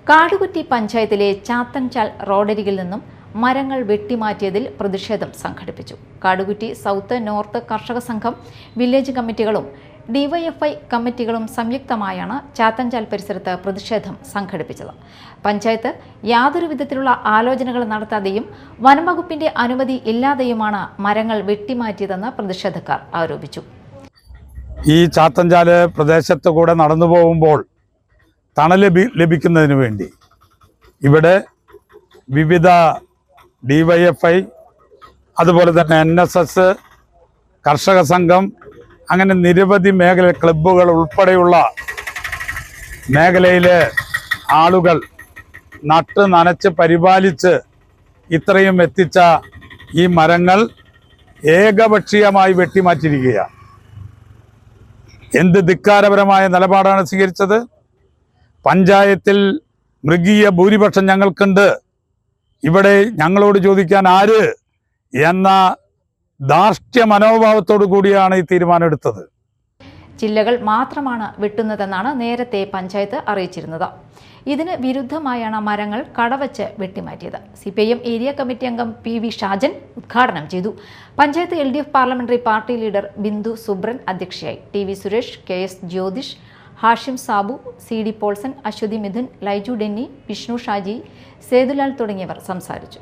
കാടുകുറ്റി പഞ്ചായത്തിലെ ചാത്തൻചാൽ റോഡരികിൽ നിന്നും മരങ്ങൾ വെട്ടിമാറ്റിയതിൽ പ്രതിഷേധം സംഘടിപ്പിച്ചു. കാടുകുറ്റി സൗത്ത് നോർത്ത് കർഷക സംഘം, വില്ലേജ് കമ്മിറ്റികളും ഡിവൈഎഫ്ഐ കമ്മിറ്റികളും സംയുക്തമായാണ് ചാത്തൻചാൽ പരിസരത്ത് പ്രതിഷേധം സംഘടിപ്പിച്ചത്. പഞ്ചായത്ത് യാതൊരു വിധത്തിലുള്ള ആലോചനകൾ നടത്താതെയും വനംവകുപ്പിന്റെ അനുമതി ഇല്ലാതെയുമാണ് മരങ്ങൾ വെട്ടിമാറ്റിയതെന്ന് പ്രതിഷേധക്കാർ ആരോപിച്ചു. ഈ ചാത്തൻചാല് പ്രദേശത്ത് കൂടെ നടന്നു പോകുമ്പോൾ തണൽ ലഭിക്കുന്നതിന് വേണ്ടി ഇവിടെ വിവിധ ഡിവൈഎഫ്ഐ, അതുപോലെ തന്നെ NSS, കർഷക സംഘം, അങ്ങനെ നിരവധി മേഖല ക്ലബ്ബുകൾ ഉൾപ്പെടെയുള്ള മേഖലയിലെ ആളുകൾ നട്ട് നനച്ച് പരിപാലിച്ച് ഇത്രയും എത്തിച്ച ഈ മരങ്ങൾ ഏകപക്ഷീയമായി വെട്ടിമാറ്റിയിരിക്കുകയാണ്. എന്ത് ധിക്കാരപരമായ നിലപാടാണ് സ്വീകരിച്ചത്? പഞ്ചായത്തിൽ മൃഗീയ ഭൂരിപക്ഷം ഞങ്ങൾക്കുണ്ട്, ഇവിടെ ഞങ്ങളോട് ചോദിക്കാൻ ആര് എന്ന ധാർഷ്ട്യ മനോഭാവത്തോടു കൂടിയാണ് ഈ തീരുമാനം എടുത്തത്. ജില്ലകൾ മാത്രമാണ് വെട്ടുന്നതെന്നാണ് നേരത്തെ പഞ്ചായത്ത് അറിയിച്ചിരുന്നത്. ഇതിന് വിരുദ്ധമായാണ് മരങ്ങൾ കടവച്ച് വെട്ടിമാറ്റിയത്. CPIM ഏരിയ കമ്മിറ്റി അംഗം PV ഷാജൻ ഉദ്ഘാടനം ചെയ്തു. Panchayat LDF parliamentary party leader Bindu Subran അധ്യക്ഷയായി. TV Suresh, KS Jyothish, Hashim Sabu, CD Paulson, Aswathy Mithun, Laiju Denny, Vishnu Shaji, സേതുലാൽ തുടങ്ങിയവർ സംസാരിച്ചു.